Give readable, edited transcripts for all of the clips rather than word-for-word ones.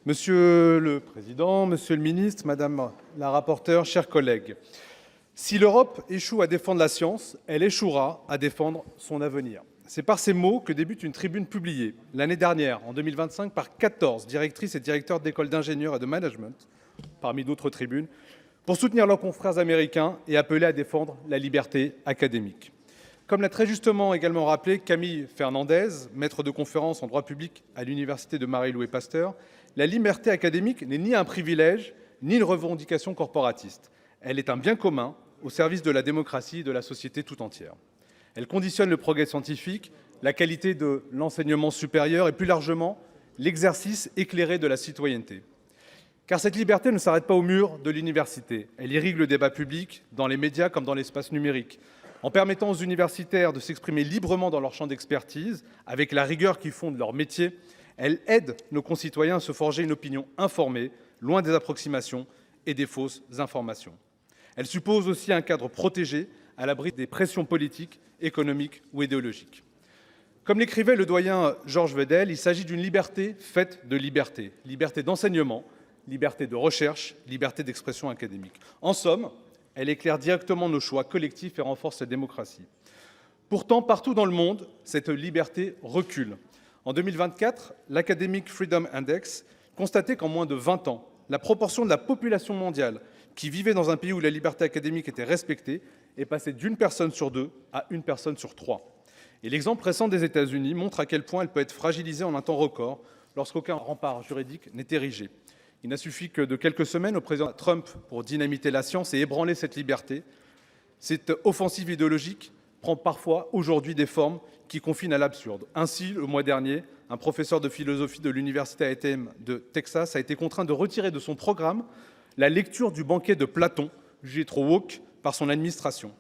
Monsieur le Président, Monsieur le Ministre, Madame la rapporteure, chers collègues, si l'Europe échoue à défendre la science, elle échouera à défendre son avenir. C'est par ces mots que débute une tribune publiée l'année dernière, en 2025, par 14 directrices et directeurs d'écoles d'ingénieurs et de management, parmi d'autres tribunes, pour soutenir leurs confrères américains et appeler à défendre la liberté académique. Comme l'a très justement également rappelé Camille Fernandez, maître de conférence en droit public à l'université de Marie-Louis Pasteur, la liberté académique n'est ni un privilège, ni une revendication corporatiste. Elle est un bien commun au service de la démocratie et de la société tout entière. Elle conditionne le progrès scientifique, la qualité de l'enseignement supérieur et plus largement l'exercice éclairé de la citoyenneté. Car cette liberté ne s'arrête pas au mur de l'université. Elle irrigue le débat public, dans les médias comme dans l'espace numérique. En permettant aux universitaires de s'exprimer librement dans leur champ d'expertise, avec la rigueur qui fonde leur métier, elle aide nos concitoyens à se forger une opinion informée, loin des approximations et des fausses informations. Elle suppose aussi un cadre protégé, à l'abri des pressions politiques, économiques ou idéologiques. Comme l'écrivait le doyen Georges Vedel, il s'agit d'une liberté faite de liberté. Liberté d'enseignement, liberté de recherche, liberté d'expression académique. En somme, elle éclaire directement nos choix collectifs et renforce la démocratie. Pourtant, partout dans le monde, cette liberté recule. En 2024, l'Academic Freedom Index constatait qu'en moins de 20 ans, la proportion de la population mondiale qui vivait dans un pays où la liberté académique était respectée est passée d'une personne sur 2 à une personne sur 3. Et l'exemple récent des États-Unis montre à quel point elle peut être fragilisée en un temps record lorsqu'aucun rempart juridique n'est érigé. Il n'a suffi que de quelques semaines au président Trump pour dynamiter la science et ébranler cette liberté. Cette offensive idéologique prend parfois aujourd'hui des formes qui confinent à l'absurde. Ainsi, le mois dernier, un professeur de philosophie de l'université A&M de Texas a été contraint de retirer de son programme la lecture du banquet de Platon, jugé trop woke par son administration.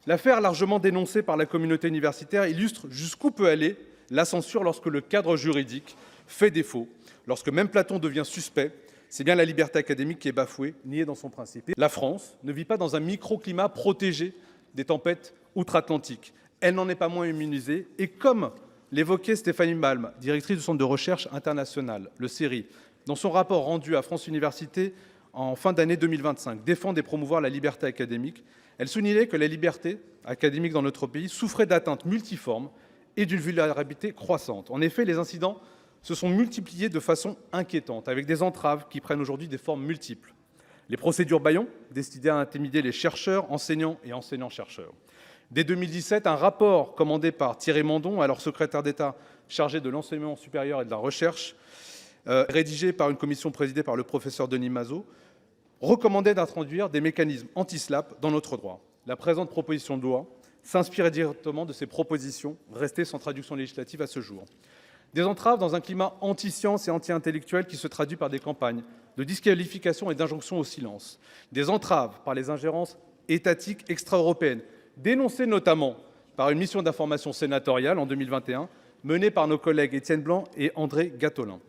L'affaire, largement dénoncée par la communauté universitaire, illustre jusqu'où peut aller la censure lorsque le cadre juridique fait défaut. Lorsque même Platon devient suspect, c'est bien la liberté académique qui est bafouée, niée dans son principe. La France ne vit pas dans un microclimat protégé des tempêtes outre-Atlantique. Elle n'en est pas moins immunisée. Et comme l'évoquait Stéphanie Malm, directrice du Centre de recherche international, le CERI, dans son rapport rendu à France Université en fin d'année 2025, défendre et promouvoir la liberté académique, elle soulignait que la liberté académique dans notre pays souffrait d'atteintes multiformes et d'une vulnérabilité croissante. En effet, les incidents se sont multipliés de façon inquiétante, avec des entraves qui prennent aujourd'hui des formes multiples. Les procédures bâillons, destinées à intimider les chercheurs, enseignants et enseignants-chercheurs. Dès 2017, un rapport commandé par Thierry Mandon, alors secrétaire d'État chargé de l'enseignement supérieur et de la recherche, rédigé par une commission présidée par le professeur Denis Mazot, recommandait d'introduire des mécanismes anti-SLAPP dans notre droit. La présente proposition de loi s'inspire directement de ces propositions, restées sans traduction législative à ce jour. Des entraves dans un climat anti-science et anti-intellectuel qui se traduit par des campagnes de disqualification et d'injonction au silence. Des entraves par les ingérences étatiques extra-européennes, dénoncées notamment par une mission d'information sénatoriale en 2021, menée par nos collègues Étienne Blanc et André Gattolin.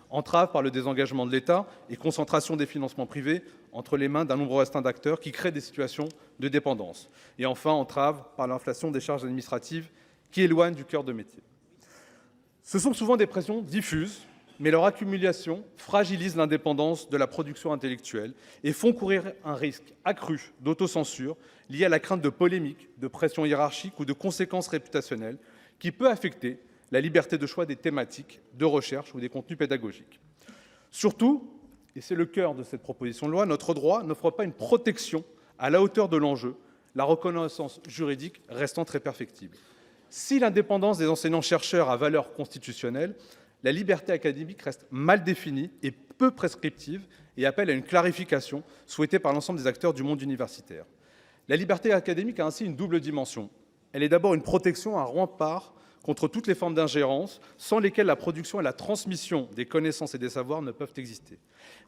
Entraves par le désengagement de l'État et concentration des financements privés entre les mains d'un nombre restreint d'acteurs qui créent des situations de dépendance. Et enfin, entraves par l'inflation des charges administratives qui éloignent du cœur de métier. Ce sont souvent des pressions diffuses, mais leur accumulation fragilise l'indépendance de la production intellectuelle et font courir un risque accru d'autocensure lié à la crainte de polémiques, de pressions hiérarchiques ou de conséquences réputationnelles qui peut affecter la liberté de choix des thématiques de recherche ou des contenus pédagogiques. Surtout, et c'est le cœur de cette proposition de loi, notre droit n'offre pas une protection à la hauteur de l'enjeu, la reconnaissance juridique restant très perfectible. Si l'indépendance des enseignants-chercheurs a valeur constitutionnelle, la liberté académique reste mal définie et peu prescriptive et appelle à une clarification souhaitée par l'ensemble des acteurs du monde universitaire. La liberté académique a ainsi une double dimension. Elle est d'abord une protection, un rempart contre toutes les formes d'ingérence sans lesquelles la production et la transmission des connaissances et des savoirs ne peuvent exister.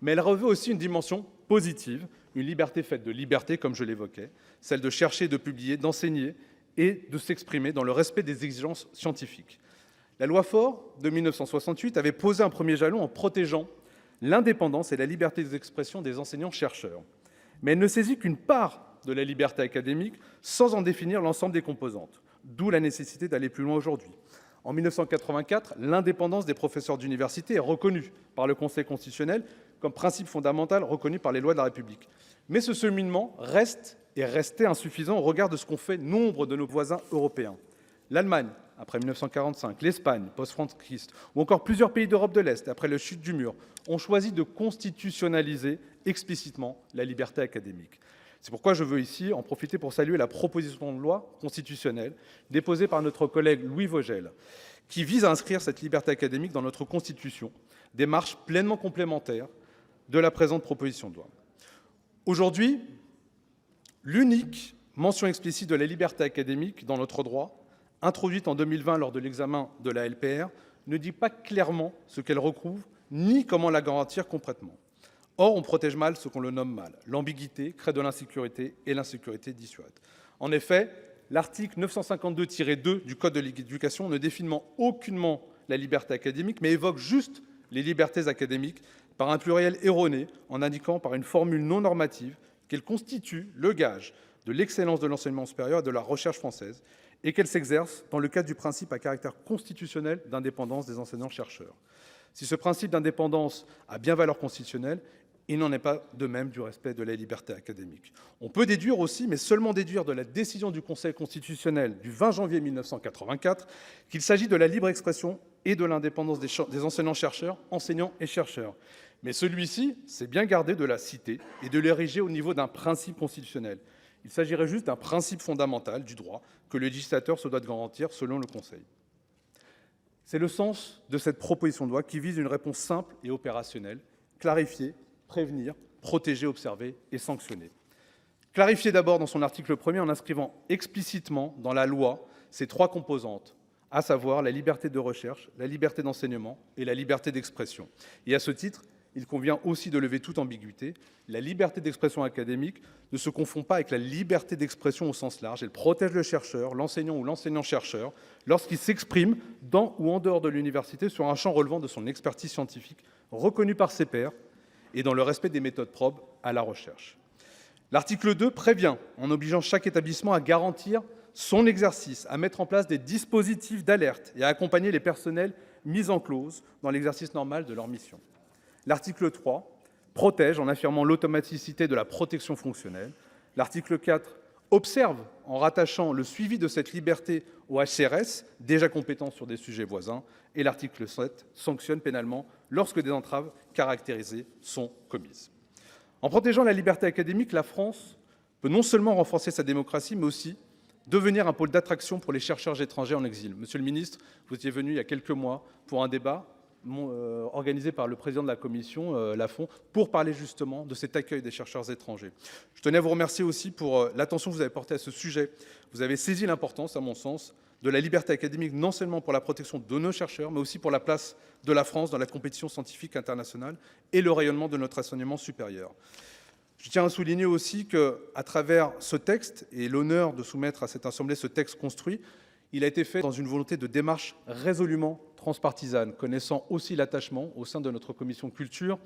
Mais elle revêt aussi une dimension positive, une liberté faite de liberté, comme je l'évoquais, celle de chercher, de publier, d'enseigner et de s'exprimer dans le respect des exigences scientifiques. La loi Faure de 1968 avait posé un premier jalon en protégeant l'indépendance et la liberté d'expression des enseignants-chercheurs. Mais elle ne saisit qu'une part de la liberté académique sans en définir l'ensemble des composantes, d'où la nécessité d'aller plus loin aujourd'hui. En 1984, l'indépendance des professeurs d'université est reconnue par le Conseil constitutionnel comme principe fondamental reconnu par les lois de la République. Mais ce cheminement reste et restait insuffisant au regard de ce qu'ont fait nombre de nos voisins européens. L'Allemagne, après 1945, l'Espagne, post-franquiste, ou encore plusieurs pays d'Europe de l'Est, après la chute du mur, ont choisi de constitutionnaliser explicitement la liberté académique. C'est pourquoi je veux ici en profiter pour saluer la proposition de loi constitutionnelle déposée par notre collègue Louis Vogel, qui vise à inscrire cette liberté académique dans notre Constitution, démarche pleinement complémentaire de la présente proposition de loi. Aujourd'hui, l'unique mention explicite de la liberté académique dans notre droit, introduite en 2020 lors de l'examen de la LPR, ne dit pas clairement ce qu'elle recouvre, ni comment la garantir concrètement. Or, on protège mal ce qu'on le nomme mal. L'ambiguïté crée de l'insécurité et l'insécurité dissuade. En effet, l'article 952-2 du Code de l'éducation ne définit aucunement la liberté académique, mais évoque juste les libertés académiques par un pluriel erroné, en indiquant par une formule non normative qu'elle constitue le gage de l'excellence de l'enseignement supérieur et de la recherche française, et qu'elle s'exerce dans le cadre du principe à caractère constitutionnel d'indépendance des enseignants-chercheurs. Si ce principe d'indépendance a bien valeur constitutionnelle, il n'en est pas de même du respect de la liberté académique. On peut déduire aussi, mais seulement déduire de la décision du Conseil constitutionnel du 20 janvier 1984, qu'il s'agit de la libre expression et de l'indépendance des enseignants-chercheurs, enseignants et chercheurs. Mais celui-ci s'est bien gardé de la citer et de l'ériger au niveau d'un principe constitutionnel. Il s'agirait juste d'un principe fondamental du droit que le législateur se doit de garantir selon le Conseil. C'est le sens de cette proposition de loi qui vise une réponse simple et opérationnelle, clarifier, prévenir, protéger, observer et sanctionner. Clarifier d'abord dans son article 1er en inscrivant explicitement dans la loi ces trois composantes, à savoir la liberté de recherche, la liberté d'enseignement et la liberté d'expression. Et à ce titre, il convient aussi de lever toute ambiguïté. La liberté d'expression académique ne se confond pas avec la liberté d'expression au sens large. Elle protège le chercheur, l'enseignant ou l'enseignant-chercheur lorsqu'il s'exprime dans ou en dehors de l'université sur un champ relevant de son expertise scientifique, reconnu par ses pairs et dans le respect des méthodes propres à la recherche. L'article 2 prévient en obligeant chaque établissement à garantir son exercice, à mettre en place des dispositifs d'alerte et à accompagner les personnels mis en clause dans l'exercice normal de leur mission. L'article 3 protège en affirmant l'automaticité de la protection fonctionnelle. L'article 4 observe en rattachant le suivi de cette liberté au HCRS, déjà compétent sur des sujets voisins. Et l'article 7 sanctionne pénalement lorsque des entraves caractérisées sont commises. En protégeant la liberté académique, la France peut non seulement renforcer sa démocratie, mais aussi devenir un pôle d'attraction pour les chercheurs étrangers en exil. Monsieur le ministre, vous étiez venu il y a quelques mois pour un débat organisé par le président de la commission, Lafont, pour parler justement de cet accueil des chercheurs étrangers. Je tenais à vous remercier aussi pour l'attention que vous avez portée à ce sujet. Vous avez saisi l'importance, à mon sens, de la liberté académique, non seulement pour la protection de nos chercheurs, mais aussi pour la place de la France dans la compétition scientifique internationale et le rayonnement de notre enseignement supérieur. Je tiens à souligner aussi qu'à travers ce texte, et l'honneur de soumettre à cette Assemblée ce texte construit, il a été fait dans une volonté de démarche résolument transpartisane, connaissant aussi l'attachement au sein de notre commission culture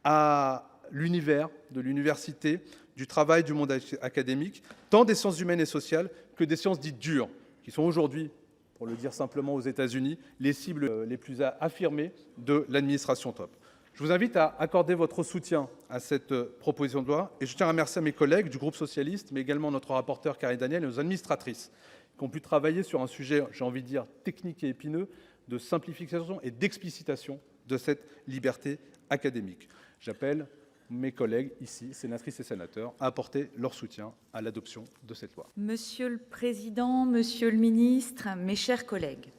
à l'univers de l'université, du travail du monde académique, tant des sciences humaines et sociales que des sciences dites dures, qui sont aujourd'hui, pour le dire simplement aux États-Unis, les cibles les plus affirmées de l'administration top. Je vous invite à accorder votre soutien à cette proposition de loi et je tiens à remercier mes collègues du groupe socialiste, mais également notre rapporteur Karine Daniel et nos administratrices qui ont pu travailler sur un sujet, j'ai envie de dire, technique et épineux, de simplification et d'explicitation de cette liberté académique. J'appelle mes collègues ici, sénatrices et sénateurs, à apporter leur soutien à l'adoption de cette loi. Monsieur le Président, Monsieur le Ministre, mes chers collègues,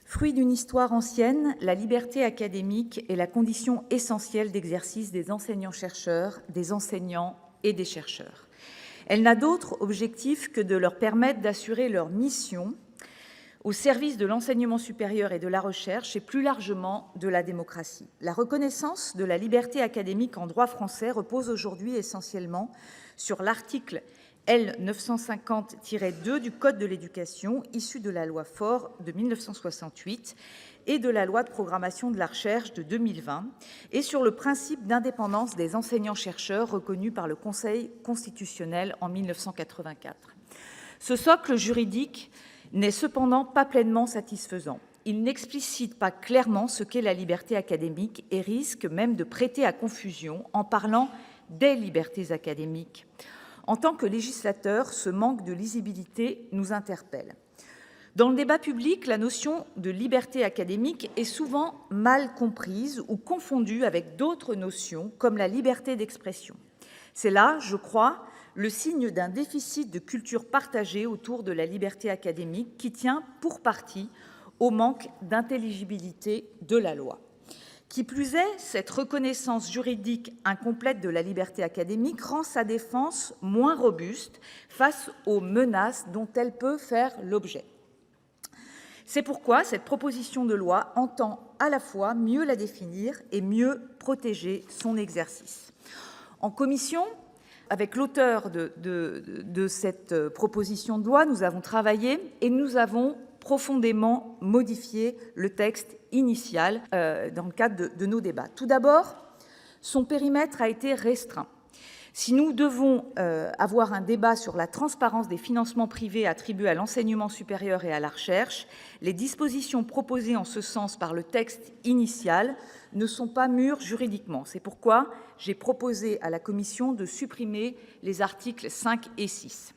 fruit d'une histoire ancienne, la liberté académique est la condition essentielle d'exercice des enseignants-chercheurs, des enseignants et des chercheurs. Elle n'a d'autre objectif que de leur permettre d'assurer leur mission au service de l'enseignement supérieur et de la recherche et plus largement de la démocratie. La reconnaissance de la liberté académique en droit français repose aujourd'hui essentiellement sur l'article L. 950-2 du Code de l'éducation, issu de la loi Faure de 1968 et de la loi de programmation de la recherche de 2020, et sur le principe d'indépendance des enseignants-chercheurs reconnu par le Conseil constitutionnel en 1984. Ce socle juridique n'est cependant pas pleinement satisfaisant. Il n'explicite pas clairement ce qu'est la liberté académique et risque même de prêter à confusion en parlant des libertés académiques. En tant que législateur, ce manque de lisibilité nous interpelle. Dans le débat public, la notion de liberté académique est souvent mal comprise ou confondue avec d'autres notions comme la liberté d'expression. C'est là, je crois, le signe d'un déficit de culture partagée autour de la liberté académique qui tient pour partie au manque d'intelligibilité de la loi. Qui plus est, cette reconnaissance juridique incomplète de la liberté académique rend sa défense moins robuste face aux menaces dont elle peut faire l'objet. C'est pourquoi cette proposition de loi entend à la fois mieux la définir et mieux protéger son exercice. En commission, avec l'auteur de cette proposition de loi, nous avons travaillé et nous avons profondément modifié le texte initial dans le cadre de nos débats. Tout d'abord, son périmètre a été restreint. Si nous devons avoir un débat sur la transparence des financements privés attribués à l'enseignement supérieur et à la recherche, les dispositions proposées en ce sens par le texte initial ne sont pas mûres juridiquement. C'est pourquoi j'ai proposé à la commission de supprimer les articles 5 et 6.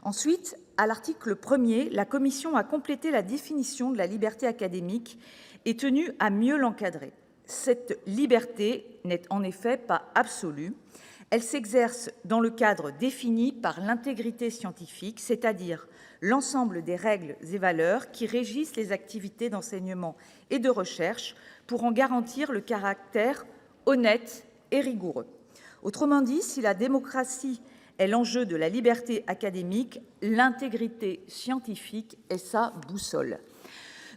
Ensuite, à l'article 1er, la commission a complété la définition de la liberté académique et tenu à mieux l'encadrer. Cette liberté n'est en effet pas absolue. Elle s'exerce dans le cadre défini par l'intégrité scientifique, c'est-à-dire l'ensemble des règles et valeurs qui régissent les activités d'enseignement et de recherche pour en garantir le caractère honnête et rigoureux. Autrement dit, si la démocratie est l'enjeu de la liberté académique, l'intégrité scientifique est sa boussole.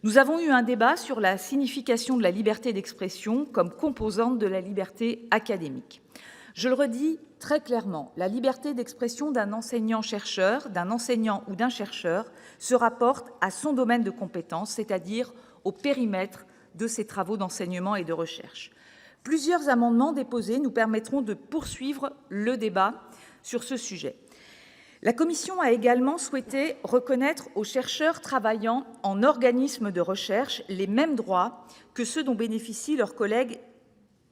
Nous avons eu un débat sur la signification de la liberté d'expression comme composante de la liberté académique. Je le redis très clairement, la liberté d'expression d'un enseignant-chercheur, d'un enseignant ou d'un chercheur se rapporte à son domaine de compétence, c'est-à-dire au périmètre de ses travaux d'enseignement et de recherche. Plusieurs amendements déposés nous permettront de poursuivre le débat sur ce sujet. La commission a également souhaité reconnaître aux chercheurs travaillant en organisme de recherche les mêmes droits que ceux dont bénéficient leurs collègues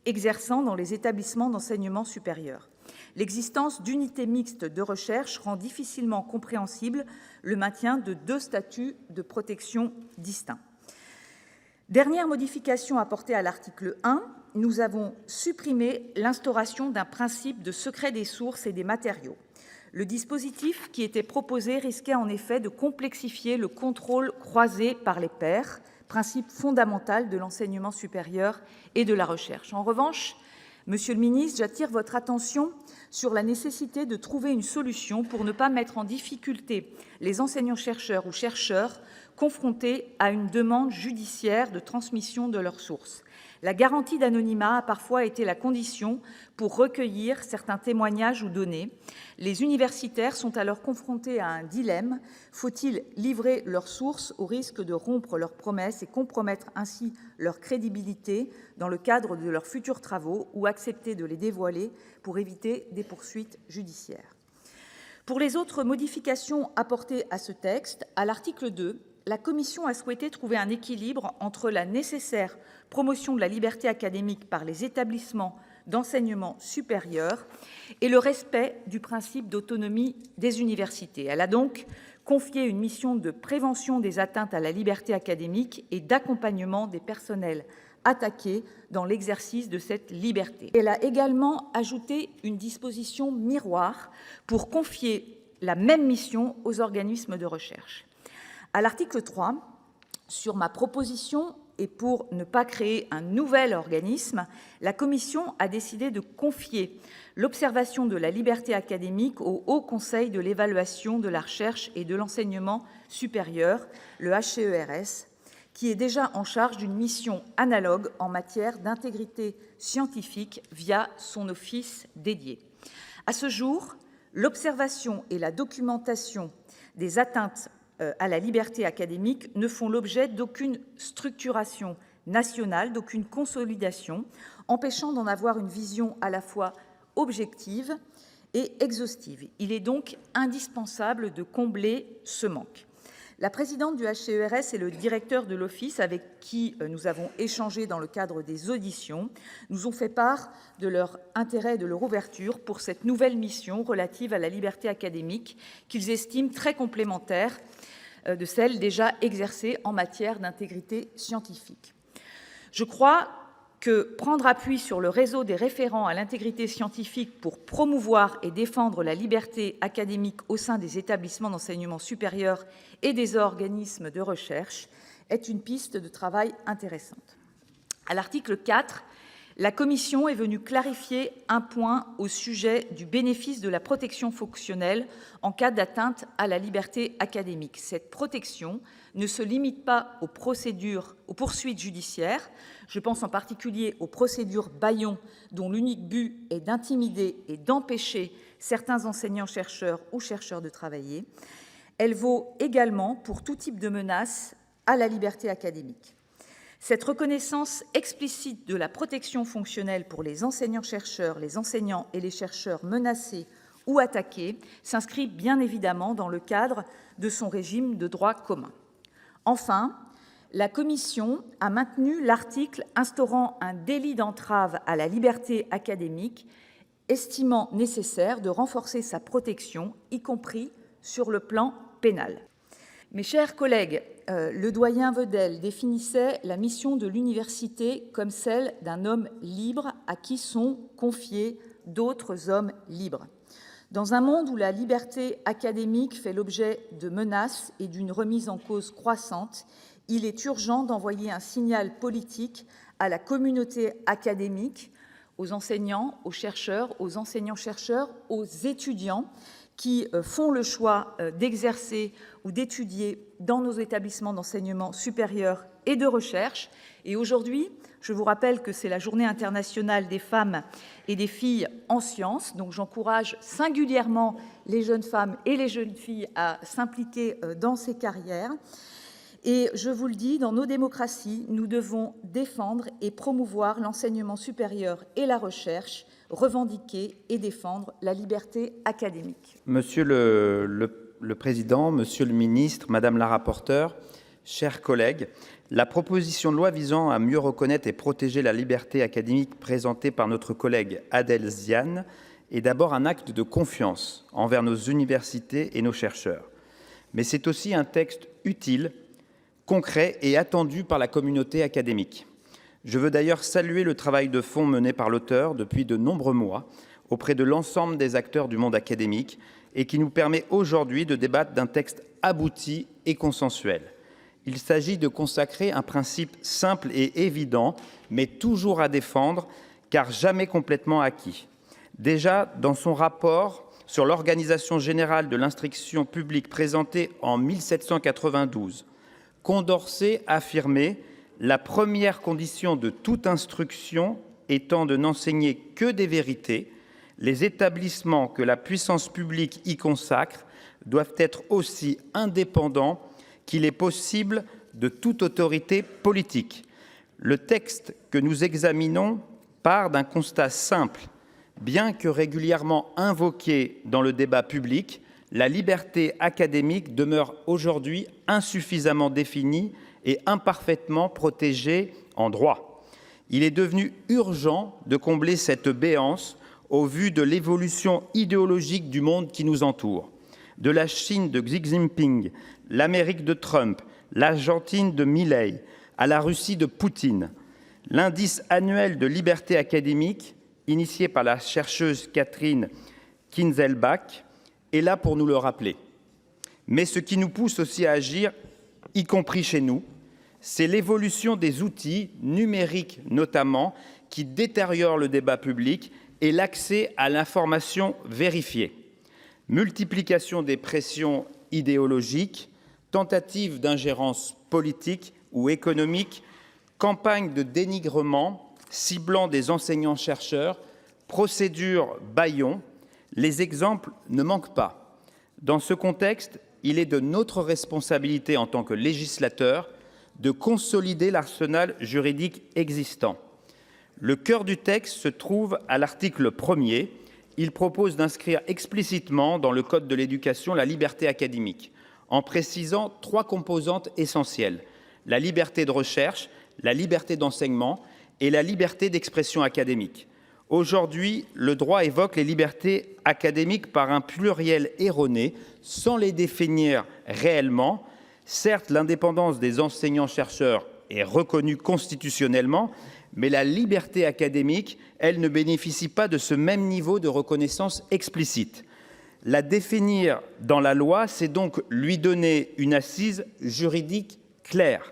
exerçant dans les établissements d'enseignement supérieur. L'existence d'unités mixtes de recherche rend difficilement compréhensible le maintien de deux statuts de protection distincts. Dernière modification apportée à l'article 1, nous avons supprimé l'instauration d'un principe de secret des sources et des matériaux. Le dispositif qui était proposé risquait en effet de complexifier le contrôle croisé par les pairs, principe fondamental de l'enseignement supérieur et de la recherche. En revanche, Monsieur le ministre, j'attire votre attention sur la nécessité de trouver une solution pour ne pas mettre en difficulté les enseignants-chercheurs ou chercheurs confrontés à une demande judiciaire de transmission de leurs sources. La garantie d'anonymat a parfois été la condition pour recueillir certains témoignages ou données. Les universitaires sont alors confrontés à un dilemme. Faut-il livrer leurs sources au risque de rompre leurs promesses et compromettre ainsi leur crédibilité dans le cadre de leurs futurs travaux ou accepter de les dévoiler pour éviter des poursuites judiciaires? Pour les autres modifications apportées à ce texte, à l'article 2, la Commission a souhaité trouver un équilibre entre la nécessaire promotion de la liberté académique par les établissements d'enseignement supérieur et le respect du principe d'autonomie des universités. Elle a donc confié une mission de prévention des atteintes à la liberté académique et d'accompagnement des personnels attaqués dans l'exercice de cette liberté. Elle a également ajouté une disposition miroir pour confier la même mission aux organismes de recherche. À l'article 3, sur ma proposition et pour ne pas créer un nouvel organisme, la Commission a décidé de confier l'observation de la liberté académique au Haut Conseil de l'évaluation de la recherche et de l'enseignement supérieur, le HCERS, qui est déjà en charge d'une mission analogue en matière d'intégrité scientifique via son office dédié. À ce jour, l'observation et la documentation des atteintes à la liberté académique ne font l'objet d'aucune structuration nationale, d'aucune consolidation, empêchant d'en avoir une vision à la fois objective et exhaustive. Il est donc indispensable de combler ce manque. La présidente du HCERES et le directeur de l'Office, avec qui nous avons échangé dans le cadre des auditions, nous ont fait part de leur intérêt et de leur ouverture pour cette nouvelle mission relative à la liberté académique, qu'ils estiment très complémentaire de celle déjà exercée en matière d'intégrité scientifique. Je crois que prendre appui sur le réseau des référents à l'intégrité scientifique pour promouvoir et défendre la liberté académique au sein des établissements d'enseignement supérieur et des organismes de recherche est une piste de travail intéressante. À l'article 4, la Commission est venue clarifier un point au sujet du bénéfice de la protection fonctionnelle en cas d'atteinte à la liberté académique. Cette protection ne se limite pas aux poursuites judiciaires. Je pense en particulier aux procédures bâillons, dont l'unique but est d'intimider et d'empêcher certains enseignants-chercheurs ou chercheurs de travailler. Elle vaut également pour tout type de menace à la liberté académique. Cette reconnaissance explicite de la protection fonctionnelle pour les enseignants-chercheurs, les enseignants et les chercheurs menacés ou attaqués s'inscrit bien évidemment dans le cadre de son régime de droit commun. Enfin, la Commission a maintenu l'article instaurant un délit d'entrave à la liberté académique, estimant nécessaire de renforcer sa protection, y compris sur le plan pénal. Mes chers collègues, le doyen Vedel définissait la mission de l'université comme celle d'un homme libre à qui sont confiés d'autres hommes libres. Dans un monde où la liberté académique fait l'objet de menaces et d'une remise en cause croissante, il est urgent d'envoyer un signal politique à la communauté académique, aux enseignants, aux chercheurs, aux enseignants-chercheurs, aux étudiants qui font le choix d'exercer ou d'étudier dans nos établissements d'enseignement supérieur et de recherche. Et aujourd'hui, je vous rappelle que c'est la Journée internationale des femmes et des filles en sciences, donc j'encourage singulièrement les jeunes femmes et les jeunes filles à s'impliquer dans ces carrières. Et je vous le dis, dans nos démocraties, nous devons défendre et promouvoir l'enseignement supérieur et la recherche, revendiquer et défendre la liberté académique. Monsieur le Président, Monsieur le Ministre, Madame la rapporteure, chers collègues, la proposition de loi visant à mieux reconnaître et protéger la liberté académique présentée par notre collègue Adel Ziane est d'abord un acte de confiance envers nos universités et nos chercheurs. Mais c'est aussi un texte utile, concret et attendu par la communauté académique. Je veux d'ailleurs saluer le travail de fond mené par l'auteur depuis de nombreux mois auprès de l'ensemble des acteurs du monde académique et qui nous permet aujourd'hui de débattre d'un texte abouti et consensuel. Il s'agit de consacrer un principe simple et évident, mais toujours à défendre, car jamais complètement acquis. Déjà, dans son rapport sur l'organisation générale de l'instruction publique présenté en 1792, Condorcet affirmait « La première condition de toute instruction étant de n'enseigner que des vérités, les établissements que la puissance publique y consacre doivent être aussi indépendants qu'il est possible de toute autorité politique. » Le texte que nous examinons part d'un constat simple. Bien que régulièrement invoquée dans le débat public, la liberté académique demeure aujourd'hui insuffisamment définie et imparfaitement protégée en droit. Il est devenu urgent de combler cette béance au vu de l'évolution idéologique du monde qui nous entoure. De la Chine de Xi Jinping, l'Amérique de Trump, l'Argentine de Milei, à la Russie de Poutine. L'indice annuel de liberté académique, initié par la chercheuse Catherine Kinzelbach, est là pour nous le rappeler. Mais ce qui nous pousse aussi à agir, y compris chez nous, c'est l'évolution des outils, numériques notamment, qui détériorent le débat public et l'accès à l'information vérifiée. Multiplication des pressions idéologiques, tentatives d'ingérence politique ou économique, campagnes de dénigrement ciblant des enseignants-chercheurs, procédures bâillons, les exemples ne manquent pas. Dans ce contexte, il est de notre responsabilité en tant que législateur de consolider l'arsenal juridique existant. Le cœur du texte se trouve à l'article 1er. Il propose d'inscrire explicitement dans le Code de l'éducation la liberté académique. en précisant 3 composantes essentielles: la liberté de recherche, la liberté d'enseignement et la liberté d'expression académique. Aujourd'hui, le droit évoque les libertés académiques par un pluriel erroné, sans les définir réellement. Certes, l'indépendance des enseignants-chercheurs est reconnue constitutionnellement, mais la liberté académique, elle, ne bénéficie pas de ce même niveau de reconnaissance explicite. La définir dans la loi, c'est donc lui donner une assise juridique claire.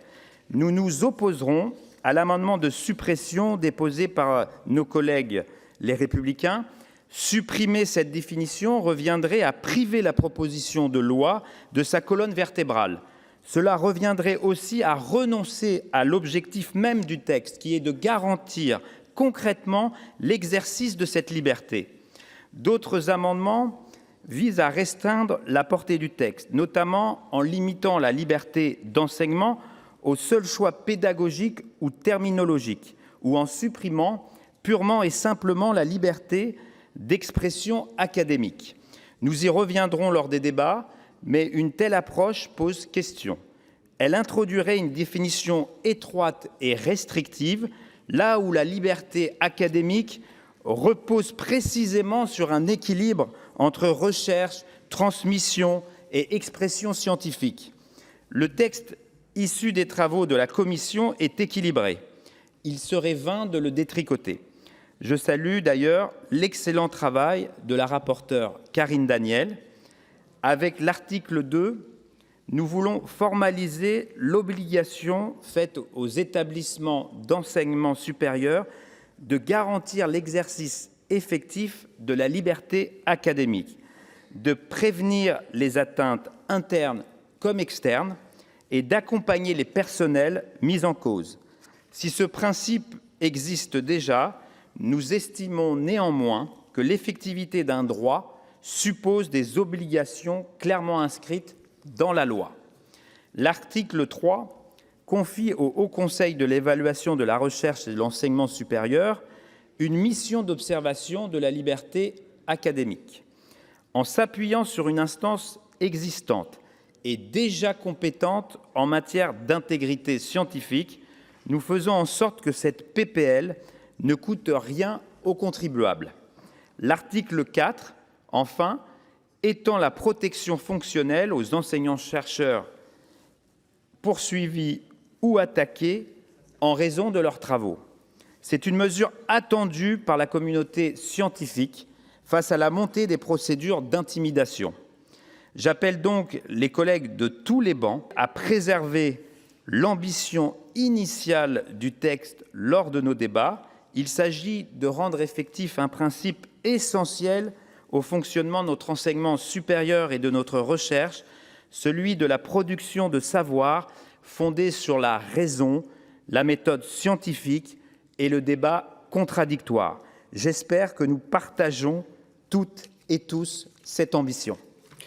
Nous nous opposerons à l'amendement de suppression déposé par nos collègues les Républicains. Supprimer cette définition reviendrait à priver la proposition de loi de sa colonne vertébrale. Cela reviendrait aussi à renoncer à l'objectif même du texte, qui est de garantir concrètement l'exercice de cette liberté. D'autres amendements visent à restreindre la portée du texte, notamment en limitant la liberté d'enseignement au seul choix pédagogique ou terminologique, ou en supprimant purement et simplement la liberté d'expression académique. Nous y reviendrons lors des débats, mais une telle approche pose question. Elle introduirait une définition étroite et restrictive, là où la liberté académique repose précisément sur un équilibre entre recherche, transmission et expression scientifique. Le texte issu des travaux de la Commission est équilibré. Il serait vain de le détricoter. Je salue d'ailleurs l'excellent travail de la rapporteure Karine Daniel. Avec l'article 2, nous voulons formaliser l'obligation faite aux établissements d'enseignement supérieur de garantir l'exercice effectif de la liberté académique, de prévenir les atteintes internes comme externes et d'accompagner les personnels mis en cause. Si ce principe existe déjà, nous estimons néanmoins que l'effectivité d'un droit suppose des obligations clairement inscrites dans la loi. L'article 3 confie au Haut Conseil de l'évaluation de la recherche et de l'enseignement supérieur une mission d'observation de la liberté académique. En s'appuyant sur une instance existante et déjà compétente en matière d'intégrité scientifique, nous faisons en sorte que cette PPL ne coûte rien aux contribuables. L'article 4, enfin, étend la protection fonctionnelle aux enseignants-chercheurs poursuivis ou attaqués en raison de leurs travaux. C'est une mesure attendue par la communauté scientifique face à la montée des procédures d'intimidation. J'appelle donc les collègues de tous les bancs à préserver l'ambition initiale du texte lors de nos débats. Il s'agit de rendre effectif un principe essentiel au fonctionnement de notre enseignement supérieur et de notre recherche, celui de la production de savoir fondé sur la raison, la méthode scientifique et le débat contradictoire. J'espère que nous partageons toutes et tous cette ambition.